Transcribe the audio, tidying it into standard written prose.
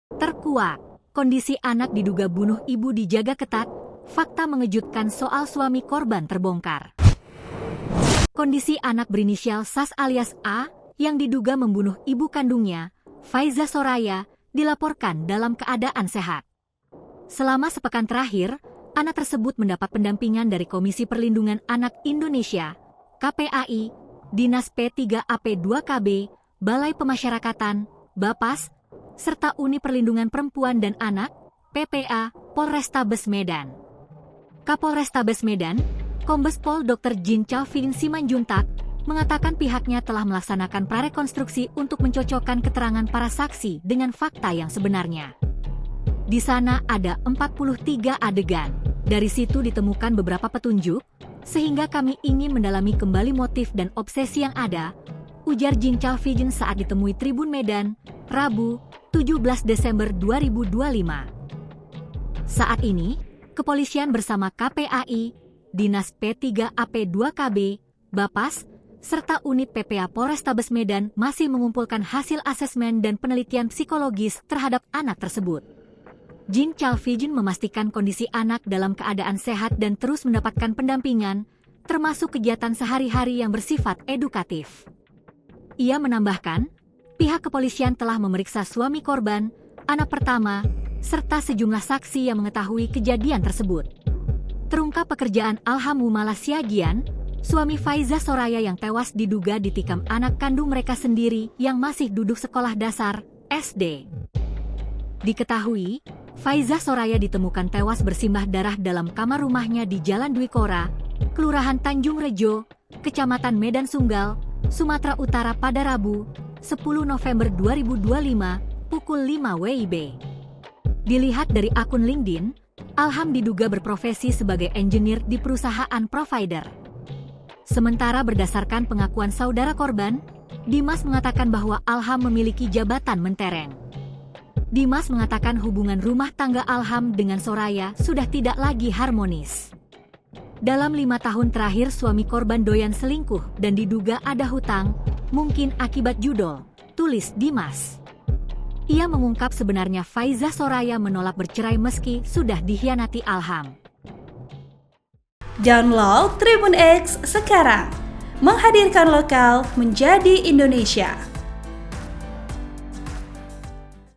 Terkuak, kondisi anak diduga bunuh ibu dijaga ketat, fakta mengejutkan soal suami korban terbongkar. Kondisi anak berinisial SAS alias A, yang diduga membunuh ibu kandungnya, Faiza Soraya, dilaporkan dalam keadaan sehat. Selama sepekan terakhir, anak tersebut mendapat pendampingan dari Komisi Perlindungan Anak Indonesia, KPAI, Dinas P3AP2KB, Balai Pemasyarakatan, Bapas, serta Uni Perlindungan Perempuan dan Anak, PPA, Polrestabes Medan. Kapolrestabes Medan, Kombes Pol Dr. Jin Calvin Simanjuntak, mengatakan pihaknya telah melaksanakan prarekonstruksi untuk mencocokkan keterangan para saksi dengan fakta yang sebenarnya. Di sana ada 43 adegan. Dari situ ditemukan beberapa petunjuk, sehingga kami ingin mendalami kembali motif dan obsesi yang ada, ujar Jin Calvin saat ditemui Tribun Medan, Rabu, 17 Desember 2025. Saat ini, kepolisian bersama KPAI, Dinas P3AP2KB, Bapas, serta unit PPA Polrestabes Medan masih mengumpulkan hasil asesmen dan penelitian psikologis terhadap anak tersebut. Jin Calvin memastikan kondisi anak dalam keadaan sehat dan terus mendapatkan pendampingan, termasuk kegiatan sehari-hari yang bersifat edukatif. Ia menambahkan, pihak kepolisian telah memeriksa suami korban, anak pertama, serta sejumlah saksi yang mengetahui kejadian tersebut. Terungkap pekerjaan Alham Wumala Siagian, suami Faiza Soraya yang tewas diduga ditikam anak kandung mereka sendiri yang masih duduk sekolah dasar, SD. Diketahui, Faiza Soraya ditemukan tewas bersimbah darah dalam kamar rumahnya di Jalan Dwi Kora, Kelurahan Tanjung Rejo, Kecamatan Medan Sunggal, Sumatera Utara pada Rabu, 10 November 2025, pukul 5 WIB. Dilihat dari akun LinkedIn, Alham diduga berprofesi sebagai engineer di perusahaan provider. Sementara berdasarkan pengakuan saudara korban, Dimas mengatakan bahwa Alham memiliki jabatan mentereng. Dimas mengatakan hubungan rumah tangga Alham dengan Soraya sudah tidak lagi harmonis. Dalam 5 tahun terakhir suami korban doyan selingkuh dan diduga ada hutang, mungkin akibat judol, tulis Dimas. Ia mengungkap sebenarnya Faiza Soraya menolak bercerai meski sudah dikhianati Alham. Download Tribun X sekarang, menghadirkan lokal menjadi Indonesia.